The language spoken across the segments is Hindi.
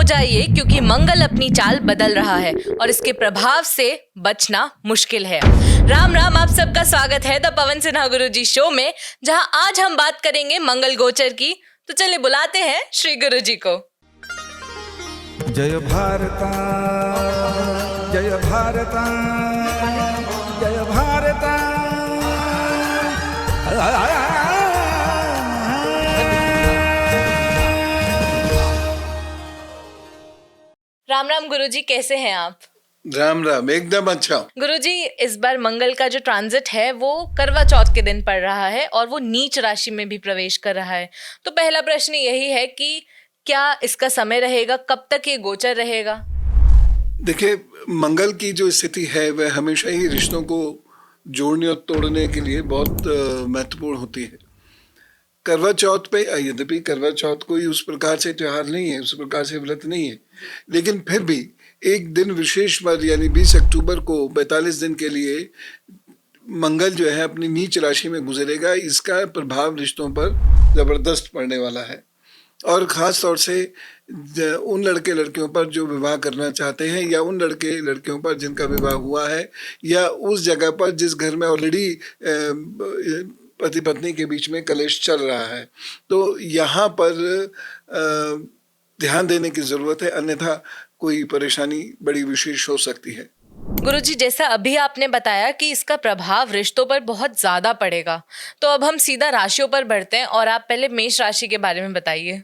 जाइए क्योंकि मंगल अपनी चाल बदल रहा है और इसके प्रभाव से बचना मुश्किल है। राम राम, आप सबका स्वागत है the Pawan Sinha Guruji show में, जहां आज हम बात करेंगे मंगल गोचर की। तो चलिए बुलाते हैं श्री गुरुजी को। जय भारता जय भारता जय भारता। राम राम गुरुजी, कैसे हैं आप? राम राम, एकदम अच्छा। गुरुजी, इस बार मंगल का जो ट्रांजिट है वो करवा चौथ के दिन पड़ रहा है और वो नीच राशि में भी प्रवेश कर रहा है। तो पहला प्रश्न यही है कि क्या इसका समय रहेगा, कब तक ये गोचर रहेगा? देखिए, मंगल की जो स्थिति है वह हमेशा ही रिश्तों को जोड़ने और तोड़ने के लिए बहुत महत्वपूर्ण होती है। करवा चौथ पे, यद्यपि करवा चौथ कोई उस प्रकार से त्योहार नहीं है, उस प्रकार से व्रत नहीं है, लेकिन फिर भी एक दिन विशेष पर यानी 20 अक्टूबर को 45 दिन के लिए मंगल जो है अपनी नीच राशि में गुजरेगा। इसका प्रभाव रिश्तों पर ज़बरदस्त पड़ने वाला है और ख़ास तौर से उन लड़के लड़कियों पर जो विवाह करना चाहते हैं या उन लड़के लड़कियों पर जिनका विवाह हुआ है या उस जगह पर जिस घर में ऑलरेडी पति पत्नी के बीच में कलेश चल रहा है। तो यहाँ पर ध्यान देने की ज़रूरत है, अन्यथा कोई परेशानी बड़ी विशेष हो सकती है। गुरुजी, जैसा अभी आपने बताया कि इसका प्रभाव रिश्तों पर बहुत ज़्यादा पड़ेगा, तो अब हम सीधा राशियों पर बढ़ते हैं और आप पहले मेष राशि के बारे में बताइए।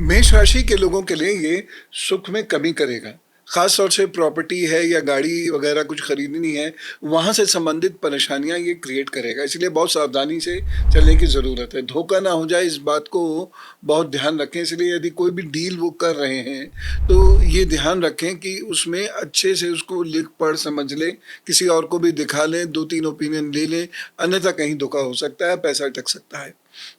मेष राशि के लोगों के लिए ये सुख में कमी करेगा। ख़ास तौर से प्रॉपर्टी है या गाड़ी वगैरह कुछ खरीदनी है, वहाँ से संबंधित परेशानियाँ ये क्रिएट करेगा, इसलिए बहुत सावधानी से चलने की ज़रूरत है। धोखा ना हो जाए, इस बात को बहुत ध्यान रखें। इसलिए यदि कोई भी डील वो कर रहे हैं तो ये ध्यान रखें कि उसमें अच्छे से उसको लिख पढ़ समझ लें, किसी और को भी दिखा लें, 2-3 ओपिनियन ले लें, अन्यथा कहीं धोखा हो सकता है, पैसा अटक सकता है।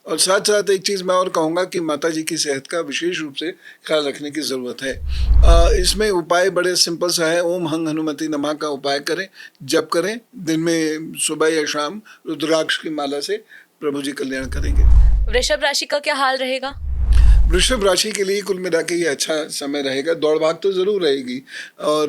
और साथ साथ एक चीज़ मैं और कहूँगा कि माता जी की सेहत का विशेष रूप से ख्याल रखने की ज़रूरत है। इसमें उपाय बड़े सिंपल सा है। ओम हंग हनुमति नमः का उपाय करें, जप करें, दिन में सुबह या शाम रुद्राक्ष की माला से प्रभु जी कल्याण करेंगे। वृषभ राशि का क्या हाल रहेगा? वृषभ राशि के लिए कुल मिला के ये अच्छा समय रहेगा। दौड़ भाग तो ज़रूर रहेगी और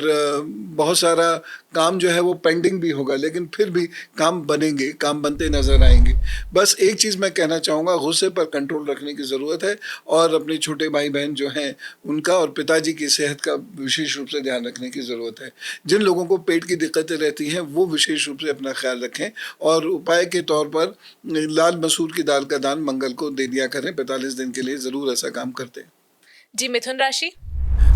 बहुत सारा काम जो है वो पेंडिंग भी होगा, लेकिन फिर भी काम बनेंगे, काम बनते नज़र आएंगे। बस एक चीज़ मैं कहना चाहूँगा, गुस्से पर कंट्रोल रखने की ज़रूरत है और अपने छोटे भाई बहन जो हैं उनका और पिताजी की सेहत का विशेष रूप से ध्यान रखने की ज़रूरत है। जिन लोगों को पेट की दिक्कतें रहती हैं वो विशेष रूप से अपना ख्याल रखें और उपाय के तौर पर लाल मसूर की दाल का दान मंगल को दे दिया करें। 45 दिन के लिए ज़रूर ऐसा काम करते हैं। जी, मिथुन राशि।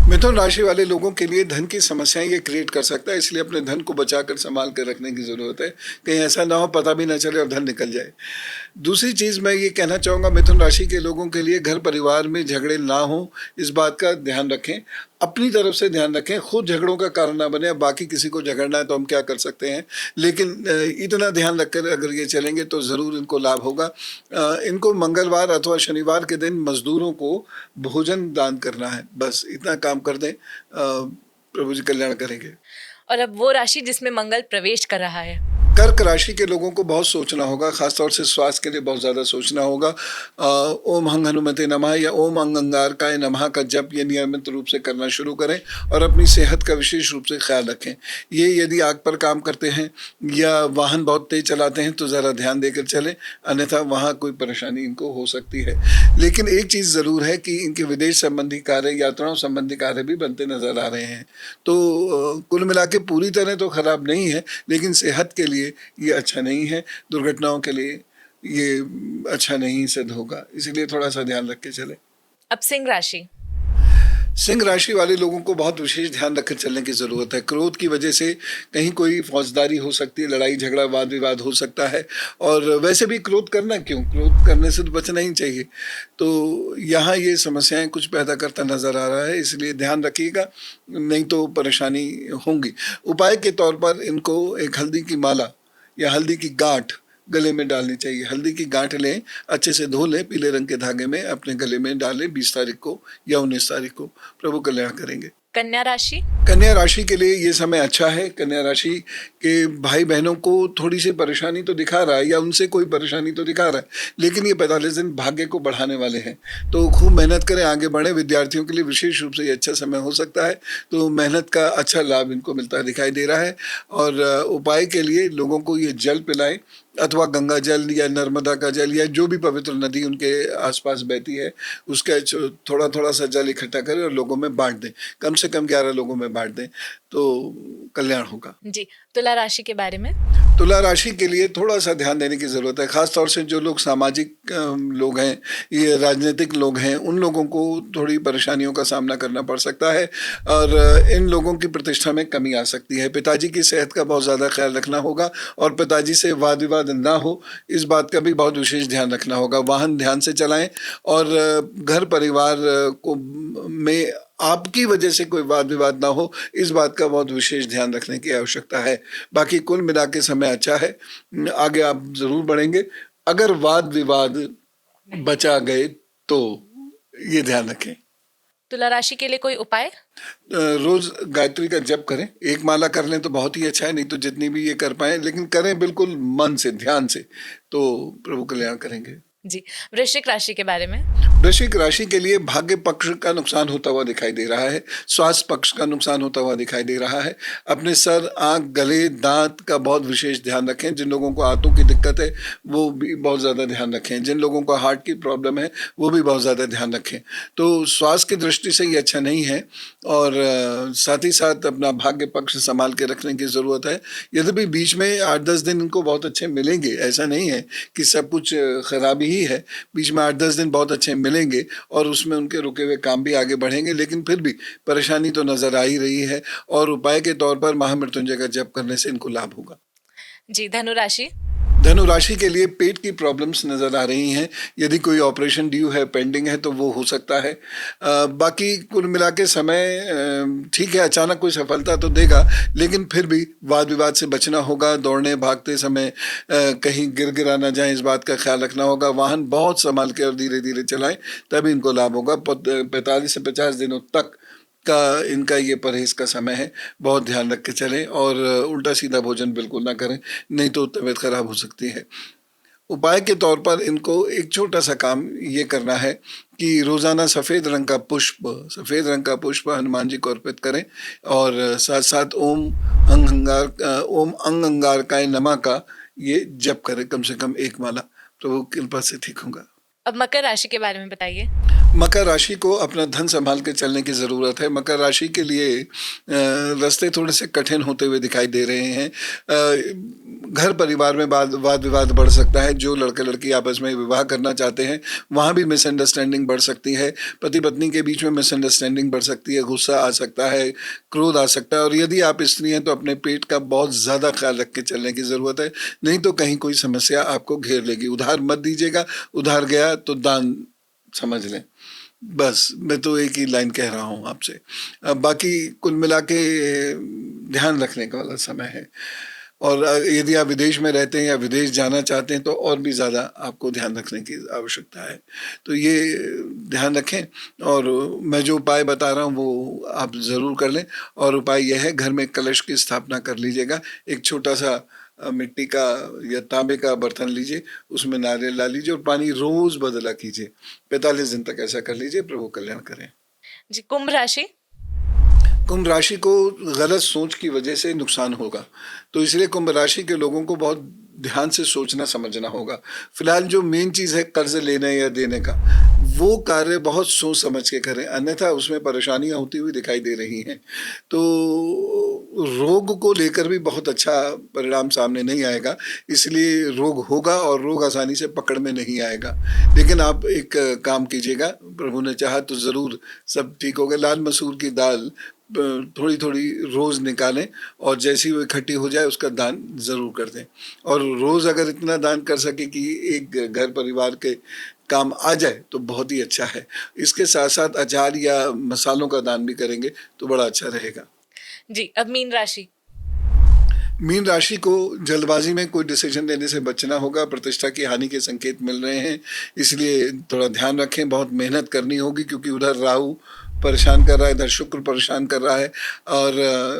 मिथुन राशि वाले लोगों के लिए धन की समस्याएं ये क्रिएट कर सकता है, इसलिए अपने धन को बचाकर संभाल कर रखने की ज़रूरत है। कहीं ऐसा ना हो पता भी ना चले और धन निकल जाए। दूसरी चीज़ मैं ये कहना चाहूँगा, मिथुन राशि के लोगों के लिए घर परिवार में झगड़े ना हो, इस बात का ध्यान रखें, अपनी तरफ से ध्यान रखें, खुद झगड़ों का कारण ना बने। बाकी किसी को झगड़ना है तो हम क्या कर सकते हैं, लेकिन इतना ध्यान रखकर अगर ये चलेंगे तो ज़रूर इनको लाभ होगा। इनको मंगलवार अथवा शनिवार के दिन मजदूरों को भोजन दान करना है, बस इतना काम कर दें, प्रभु जी कल्याण करेंगे। और अब वो राशि जिसमें मंगल प्रवेश कर रहा है। कर्क राशि के लोगों को बहुत सोचना होगा, खासतौर से स्वास्थ्य के लिए बहुत ज़्यादा सोचना होगा। ओम हंग हनुमते नमः या ओम अंग अंगारकाय नमः का जप ये नियमित रूप से करना शुरू करें और अपनी सेहत का विशेष रूप से ख्याल रखें। ये यदि आग पर काम करते हैं या वाहन बहुत तेज चलाते हैं तो ज़रा ध्यान देकर चलें, अन्यथा वहाँ कोई परेशानी इनको हो सकती है। लेकिन एक चीज़ ज़रूर है कि इनके विदेश संबंधी कार्य, यात्राओं संबंधी कार्य भी बनते नज़र आ रहे हैं। तो कुल मिला के पूरी तरह तो ख़राब नहीं है, लेकिन सेहत के लिए ये अच्छा नहीं है, दुर्घटनाओं के लिए ये अच्छा नहीं सिद्ध होगा, इसीलिए थोड़ा सा ध्यान रख के चले। अब सिंह राशि। सिंह राशि वाले लोगों को बहुत विशेष ध्यान रखकर चलने की ज़रूरत है। क्रोध की वजह से कहीं कोई फौजदारी हो सकती है, लड़ाई झगड़ा वाद विवाद हो सकता है और वैसे भी क्रोध करना क्यों, क्रोध करने से तो बचना ही चाहिए। तो यहाँ ये समस्याएं कुछ पैदा करता नज़र आ रहा है, इसलिए ध्यान रखिएगा, नहीं तो परेशानी होंगी। उपाय के तौर पर इनको एक हल्दी की माला या हल्दी की गांठ गले में डालनी चाहिए। हल्दी की गांठ लें, अच्छे से धो लें, पीले रंग के धागे में अपने गले में डालें 20 तारीख को या 19 तारीख को, प्रभु कल्याण करेंगे। कन्या राशि। कन्या राशि के लिए ये समय अच्छा है। कन्या राशि के भाई बहनों को थोड़ी सी परेशानी तो दिखा रहा है या उनसे कोई परेशानी तो दिखा रहा है, लेकिन ये 45 दिन भाग्य को बढ़ाने वाले हैं, तो खूब मेहनत करें, आगे बढ़ें। विद्यार्थियों के लिए विशेष रूप से ये अच्छा समय हो सकता है, तो मेहनत का अच्छा लाभ इनको मिलता दिखाई दे रहा है। और उपाय के लिए लोगों को ये जल पिलाएं, अथवा गंगा जल या नर्मदा का जल या जो भी पवित्र नदी उनके आसपास बहती है उसका थोड़ा थोड़ा सा जल इकट्ठा करें और लोगों में बांट दें। कम से कम 11 लोगों में बांट दें तो कल्याण होगा। जी, तुला राशि के बारे में। तुला राशि के लिए थोड़ा सा ध्यान देने की ज़रूरत है, खास तौर से जो लोग सामाजिक लोग हैं, ये राजनीतिक लोग हैं, उन लोगों को थोड़ी परेशानियों का सामना करना पड़ सकता है और इन लोगों की प्रतिष्ठा में कमी आ सकती है। पिताजी की सेहत का बहुत ज़्यादा ख्याल रखना होगा और पिताजी से वाद विवाद ना हो, इस बात का भी बहुत विशेष ध्यान रखना होगा। वाहन ध्यान से चलाएं और घर परिवार को में आपकी वजह से कोई वाद विवाद ना हो, इस बात का बहुत विशेष ध्यान रखने की आवश्यकता है। बाकी कुल मिला के समय अच्छा है, आगे आप जरूर बढ़ेंगे। अगर वाद विवाद बचा गए तो ये ध्यान रखें। तुला राशि के लिए कोई उपाय। रोज गायत्री का जप करें, एक माला कर लें तो बहुत ही अच्छा है, नहीं तो जितनी भी ये कर पाए, लेकिन करें बिल्कुल मन से, ध्यान से, तो प्रभु कल्याण करेंगे। जी, वृश्चिक राशि के बारे में। वृश्चिक राशि के लिए भाग्य पक्ष का नुकसान होता हुआ दिखाई दे रहा है, स्वास्थ्य पक्ष का नुकसान होता हुआ दिखाई दे रहा है। अपने सर, आंख, गले, दांत का बहुत विशेष ध्यान रखें। जिन लोगों को आंतों की दिक्कत है वो भी बहुत ज़्यादा ध्यान रखें। जिन लोगों को हार्ट की प्रॉब्लम है वो भी बहुत ज़्यादा ध्यान रखें। तो स्वास्थ्य की दृष्टि से ये अच्छा नहीं है और साथ ही साथ अपना भाग्य पक्ष संभाल के रखने की ज़रूरत है। यद्यपि बीच में 8-10 दिन इनको बहुत अच्छे मिलेंगे, ऐसा नहीं है कि सब कुछ खराबी ही है। बीच में 8-10 दिन बहुत अच्छे मिलेंगे और उसमें उनके रुके हुए काम भी आगे बढ़ेंगे, लेकिन फिर भी परेशानी तो नजर आ ही रही है और उपाय के तौर पर महामृत्युंजय का जप करने से इनको लाभ होगा। जी, धनु राशि। धनु राशि के लिए पेट की प्रॉब्लम्स नज़र आ रही हैं। यदि कोई ऑपरेशन ड्यू है, पेंडिंग है, तो वो हो सकता है। बाकी कुल मिला के समय ठीक है, अचानक कोई सफलता तो देगा, लेकिन फिर भी वाद विवाद से बचना होगा। दौड़ने भागते समय कहीं गिर गिरा ना जाए, इस बात का ख्याल रखना होगा। वाहन बहुत संभाल के और धीरे धीरे चलाएं, तभी इनको लाभ होगा। 45 से 50 दिनों तक का इनका ये परहेज का समय है, बहुत ध्यान रख के चलें और उल्टा सीधा भोजन बिल्कुल ना करें, नहीं तो तबीयत खराब हो सकती है। उपाय के तौर पर इनको एक छोटा सा काम ये करना है कि रोज़ाना सफ़ेद रंग का पुष्प हनुमान जी को अर्पित करें और साथ साथ ओम अंग अंगारकाय नमः का ये जप करें, कम से कम 1 माला, तो वो कृपा से ठीक होगा। अब मकर राशि के बारे में बताइए। मकर राशि को अपना धन संभाल के चलने की ज़रूरत है। मकर राशि के लिए रास्ते थोड़े से कठिन होते हुए दिखाई दे रहे हैं। घर परिवार में वाद विवाद बढ़ सकता है। जो लड़के लड़की आपस में विवाह करना चाहते हैं वहाँ भी मिसअंडरस्टैंडिंग बढ़ सकती है। पति पत्नी के बीच में मिसअंडरस्टैंडिंग बढ़ सकती है, गुस्सा आ सकता है, क्रोध आ सकता है। और यदि आप स्त्री हैं तो अपने पेट का बहुत ज़्यादा ख्याल रख के चलने की ज़रूरत है, नहीं तो कहीं कोई समस्या आपको घेर लेगी। उधार मत दीजिएगा, उधार गया तो दान समझ लें। बस मैं तो एक ही लाइन कह रहा हूँ आपसे। बाकी कुल मिला के ध्यान रखने का वाला समय है। और यदि आप विदेश में रहते हैं या विदेश जाना चाहते हैं तो और भी ज़्यादा आपको ध्यान रखने की आवश्यकता है। तो ये ध्यान रखें और मैं जो उपाय बता रहा हूँ वो आप ज़रूर कर लें। और उपाय यह है, घर में कलश की स्थापना कर लीजिएगा। एक छोटा सा मिट्टी का या तांबे का बर्तन लीजिए, उसमें नारियल डाल लीजिए और पानी रोज बदला कीजिए। 45 दिन तक ऐसा कर लीजिए, प्रभु कल्याण करें। जी, कुंभ राशि। कुंभ राशि को गलत सोच की वजह से नुकसान होगा, तो इसलिए कुंभ राशि के लोगों को बहुत ध्यान से सोचना समझना होगा। फिलहाल जो मेन चीज़ है कर्ज लेने या देने का, वो कार्य बहुत सोच समझ के करें, अन्यथा उसमें परेशानियां होती हुई दिखाई दे रही हैं। तो रोग को लेकर भी बहुत अच्छा परिणाम सामने नहीं आएगा, इसलिए रोग होगा और रोग आसानी से पकड़ में नहीं आएगा। लेकिन आप एक काम कीजिएगा, प्रभु ने चाहा तो ज़रूर सब ठीक होगा। लाल मसूर की दाल थोड़ी थोड़ी रोज़ निकालें और जैसी वो इकट्ठी हो जाए उसका दान ज़रूर कर दें। और रोज़ अगर इतना दान कर सके कि एक घर परिवार के काम आ जाए तो बहुत ही अच्छा है। इसके साथ साथ अचार या मसालों का दान भी करेंगे तो बड़ा अच्छा रहेगा। जी, अब मीन राशि। मीन राशि को जल्दबाजी में कोई डिसीजन लेने से बचना होगा। प्रतिष्ठा की हानि के संकेत मिल रहे हैं, इसलिए थोड़ा ध्यान रखें। बहुत मेहनत करनी होगी क्योंकि उधर राहु परेशान कर रहा है, इधर शुक्र परेशान कर रहा है और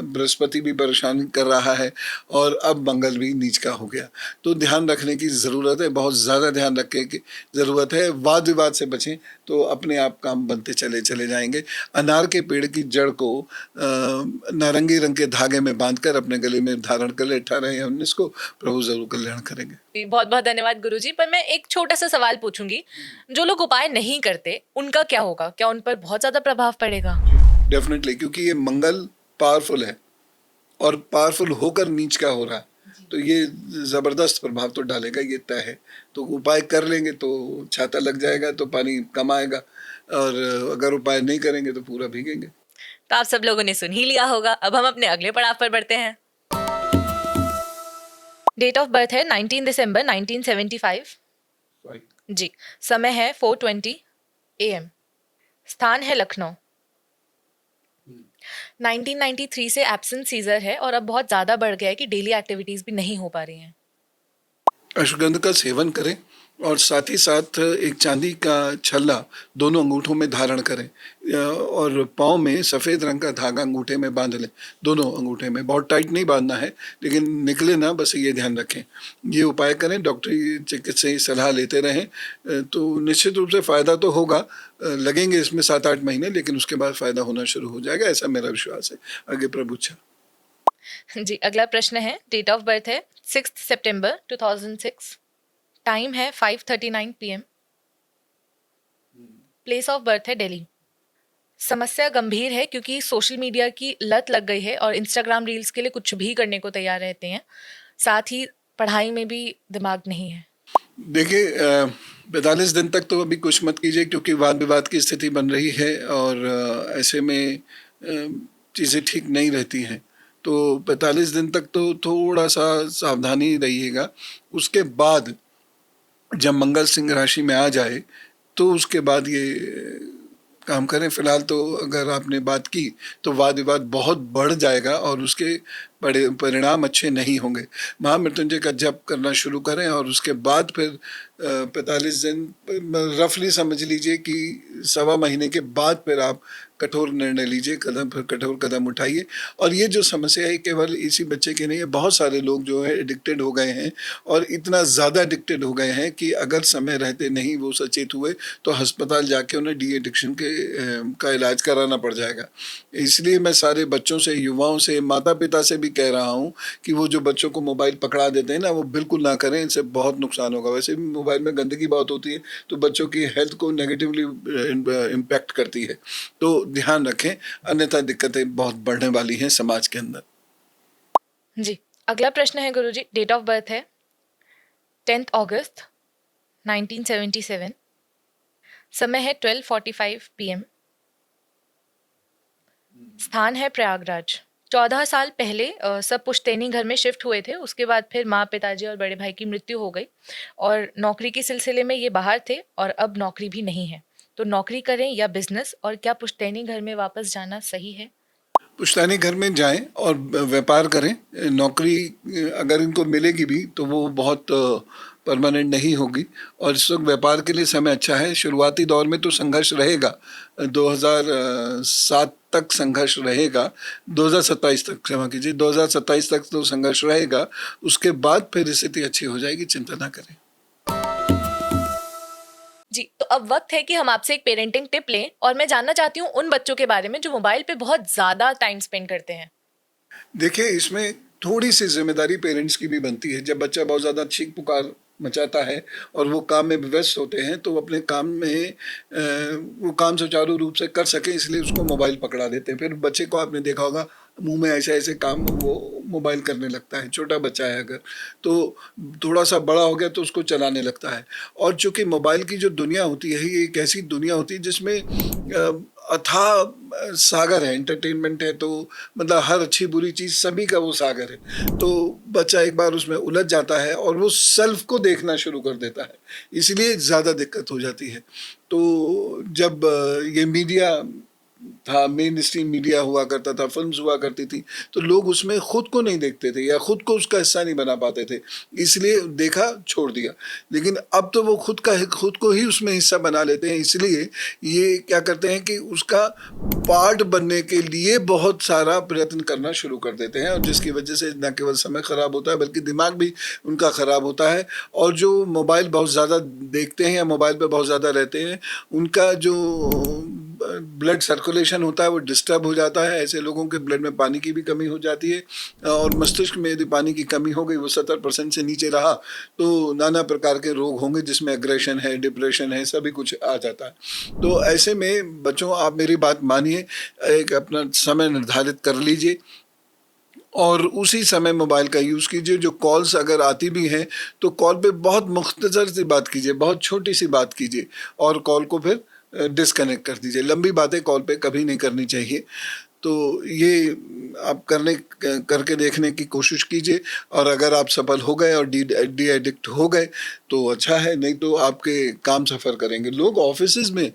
बृहस्पति भी परेशान कर रहा है और अब मंगल भी नीच का हो गया। तो ध्यान रखने की ज़रूरत है, बहुत ज़्यादा ध्यान रखने की ज़रूरत है। वाद विवाद से बचें तो अपने आप काम बनते चले जाएंगे। अनार के पेड़ की जड़ को नारंगी रंग के धागे में बांधकर अपने गले में धारण कर ले। 18 या 19 को प्रभु जरूर कल्याण करेंगे। बहुत बहुत धन्यवाद गुरुजी। पर मैं एक छोटा सा सवाल पूछूंगी, जो लोग उपाय नहीं करते उनका क्या होगा? क्या उन पर बहुत ज्यादा प्रभाव पड़ेगा? डेफिनेटली, क्योंकि ये मंगल पावरफुल है और पावरफुल होकर नीच का हो रहा है, तो ये जबरदस्त प्रभाव तो डालेगा, ये तय है। तो उपाय कर लेंगे तो छाता लग जाएगा तो पानी कम आएगा, और अगर उपाय नहीं करेंगे तो पूरा भीगेंगे। तो आप सब लोगों ने सुन ही लिया होगा। अब हम अपने अगले पड़ाव पर बढ़ते हैं। डेट ऑफ बर्थ है 19 दिसंबर 1975 जी। समय है 4:20 AM। स्थान है लखनऊ। 1993 से एब्सेंट सीजर है और अब बहुत ज़्यादा बढ़ गया है कि डेली एक्टिविटीज़ भी नहीं हो पा रही हैं। अश्वगंध का सेवन करें और साथ ही साथ एक चांदी का छल्ला दोनों अंगूठों में धारण करें और पाँव में सफ़ेद रंग का धागा अंगूठे में बांध लें, दोनों अंगूठे में। बहुत टाइट नहीं बांधना है, लेकिन निकले ना, बस ये ध्यान रखें। ये उपाय करें, डॉक्टरी चिकित्सा सलाह लेते रहें, तो निश्चित रूप से फ़ायदा तो होगा। लगेंगे इसमें 7-8 महीने, लेकिन उसके बाद फ़ायदा होना शुरू हो जाएगा, ऐसा मेरा विश्वास है। आगे प्रभु इच्छा। जी, अगला प्रश्न है। डेट ऑफ बर्थ है 6 सितंबर 2006। टाइम है 5:39 PM। प्लेस ऑफ बर्थ है दिल्ली। समस्या गंभीर है क्योंकि सोशल मीडिया की लत लग गई है और इंस्टाग्राम रील्स के लिए कुछ भी करने को तैयार रहते हैं। साथ ही पढ़ाई में भी दिमाग नहीं है। देखिए, 45 दिन तक तो अभी कुछ मत कीजिए क्योंकि वाद विवाद की स्थिति बन रही है और ऐसे में चीज़ें ठीक नहीं रहती हैं। तो 45 दिन तक तो थोड़ा सा सावधानी रहिएगा। उसके बाद जब मंगल सिंह राशि में आ जाए तो उसके बाद ये काम करें। फिलहाल तो अगर आपने बात की तो वाद विवाद बहुत बढ़ जाएगा और उसके बड़े परिणाम अच्छे नहीं होंगे। महामृत्युंजय का जप करना शुरू करें और उसके बाद फिर 45 दिन रफली समझ लीजिए कि 1.25 महीने के बाद फिर आप कठोर निर्णय लीजिए, कठोर कदम उठाइए। और ये जो समस्या है केवल इसी बच्चे की नहीं है, बहुत सारे लोग जो है एडिक्टेड हो गए हैं और इतना ज़्यादा एडिक्टेड हो गए हैं कि अगर समय रहते नहीं वो सचेत हुए तो अस्पताल जाके उन्हें डी एडिक्शन का इलाज कराना पड़ जाएगा। इसलिए मैं सारे बच्चों से, युवाओं से, माता पिता से भी कह रहा हूँ कि वो जो बच्चों को मोबाइल पकड़ा देते हैं ना, वो बिल्कुल ना करें, इससे बहुत नुकसान होगा। वैसे भी मोबाइल में गंदगी बहुत होती है तो बच्चों की हेल्थ को नेगेटिवली इम्पैक्ट करती है। तो ध्यान रखें, अन्यथा दिक्कतें बहुत बढ़ने वाली हैं समाज के अंदर। जी, अगला प्रश्न है गुरुजी। डेट ऑफ बर्थ है 10 अगस्त 1977। समय है 12:45 PM। स्थान है प्रयागराज। 14 साल पहले सब पुश्तैनी घर में शिफ्ट हुए थे। उसके बाद फिर माँ, पिताजी और बड़े भाई की मृत्यु हो गई और नौकरी के सिलसिले में ये बाहर थे और अब नौकरी भी नहीं है। तो नौकरी करें या बिजनेस, और क्या पुश्तैनी घर में वापस जाना सही है? पुश्तैनी घर में जाएं और व्यापार करें। नौकरी अगर इनको मिलेगी भी तो वो बहुत परमानेंट नहीं होगी और इस वक्त व्यापार के लिए समय अच्छा है। शुरुआती दौर में तो संघर्ष रहेगा, 2007 तक संघर्ष रहेगा, 2027 तक, क्षमा कीजिए, 2027 तक तो संघर्ष रहेगा। उसके बाद फिर स्थिति अच्छी हो जाएगी, चिंता ना करें। जी, तो अब वक्त है कि हम आपसे एक पेरेंटिंग टिप लें और मैं जानना चाहती हूँ उन बच्चों के बारे में जो मोबाइल पे बहुत ज़्यादा टाइम स्पेंड करते हैं। देखिए, इसमें थोड़ी सी जिम्मेदारी पेरेंट्स की भी बनती है। जब बच्चा बहुत ज़्यादा चीख पुकार मचाता है और वो काम में व्यस्त होते हैं तो वो अपने काम में वो काम सुचारू रूप से कर सके, इसलिए उसको मोबाइल पकड़ा देते हैं। फिर बच्चे को आपने देखा होगा मुंह में ऐसे ऐसे काम वो मोबाइल करने लगता है। छोटा बच्चा है अगर, तो थोड़ा सा बड़ा हो गया तो उसको चलाने लगता है। और चूँकि मोबाइल की जो दुनिया होती है ये एक ऐसी दुनिया होती है जिसमें अथाह सागर है। एंटरटेनमेंट है तो मतलब हर अच्छी बुरी चीज़ सभी का वो सागर है। तो बच्चा एक बार उसमें उलझ जाता है और वो सेल्फ को देखना शुरू कर देता है, इसलिए ज़्यादा दिक्कत हो जाती है। तो जब ये मीडिया था, मेन स्ट्रीम मीडिया हुआ करता था, फिल्म्स हुआ करती थी, तो लोग उसमें खुद को नहीं देखते थे या खुद को उसका हिस्सा नहीं बना पाते थे, इसलिए देखा छोड़ दिया। लेकिन अब तो वो खुद को ही उसमें हिस्सा बना लेते हैं, इसलिए ये क्या करते हैं कि उसका पार्ट बनने के लिए बहुत सारा प्रयत्न करना शुरू कर देते हैं, और जिसकी वजह से न केवल समय खराब होता है बल्कि दिमाग भी उनका खराब होता है। और जो मोबाइल बहुत ज़्यादा देखते हैं या मोबाइल पे बहुत ज़्यादा रहते हैं, उनका जो ब्लड सर्कुलेशन होता है वो डिस्टर्ब हो जाता है। ऐसे लोगों के ब्लड में पानी की भी कमी हो जाती है, और मस्तिष्क में यदि पानी की कमी हो गई, वो 70% से नीचे रहा, तो नाना प्रकार के रोग होंगे, जिसमें एग्रेशन है, डिप्रेशन है, सभी कुछ आ जाता है। तो ऐसे में बच्चों, आप मेरी बात मानिए, एक अपना समय निर्धारित कर लीजिए और उसी समय मोबाइल का यूज़ कीजिए। जो कॉल्स अगर आती भी हैं तो कॉल पे बहुत मुख्तसर सी बात कीजिए, बहुत छोटी सी बात कीजिए, और कॉल को फिर डिस्कनेक्ट कर दीजिए। लंबी बातें कॉल पे कभी नहीं करनी चाहिए। तो ये आप करके देखने की कोशिश कीजिए, और अगर आप सफल हो गए और डी एडिक्ट हो गए तो अच्छा है, नहीं तो आपके काम सफ़र करेंगे। लोग ऑफिसेज में,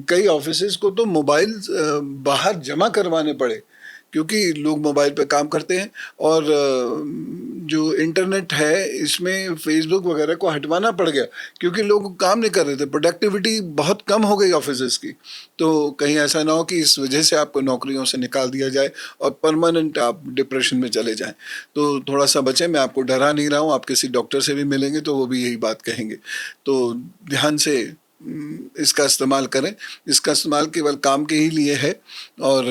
कई ऑफिसेज को तो मोबाइल बाहर जमा करवाने पड़े, क्योंकि लोग मोबाइल पे काम करते हैं, और जो इंटरनेट है इसमें फेसबुक वगैरह को हटवाना पड़ गया, क्योंकि लोग काम नहीं कर रहे थे, प्रोडक्टिविटी बहुत कम हो गई ऑफिसेस की। तो कहीं ऐसा ना हो कि इस वजह से आपको नौकरियों से निकाल दिया जाए और परमानेंट आप डिप्रेशन में चले जाएं। तो थोड़ा सा बचें। मैं आपको डरा नहीं रहा हूँ, आप किसी डॉक्टर से भी मिलेंगे तो वो भी यही बात कहेंगे। तो ध्यान से इसका इस्तेमाल करें। इसका इस्तेमाल केवल काम के ही लिए है, और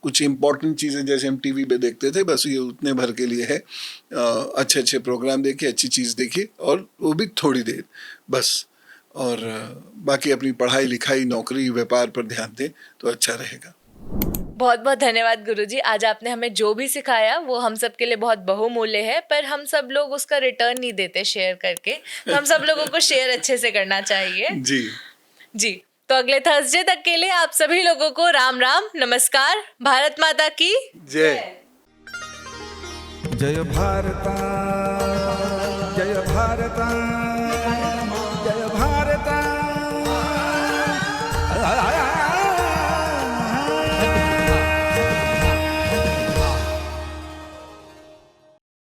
कुछ इम्पॉर्टेंट चीज़ें जैसे हम टीवी पे देखते थे, बस ये उतने भर के लिए है। अच्छे अच्छे प्रोग्राम देखिए, अच्छी चीज़ देखिए, और वो भी थोड़ी देर बस। और बाकी अपनी पढ़ाई लिखाई, नौकरी, व्यापार पर ध्यान दें तो अच्छा रहेगा। बहुत बहुत धन्यवाद गुरुजी। आज आपने हमें जो भी सिखाया वो हम सब के लिए बहुत बहुमूल्य है, पर हम सब लोग उसका रिटर्न नहीं देते शेयर करके। तो हम सब लोगों को शेयर अच्छे से करना चाहिए। जी जी। तो अगले थर्सडे तक के लिए आप सभी लोगों को राम राम, नमस्कार, भारत माता की जय। जय भारता, जय भारता।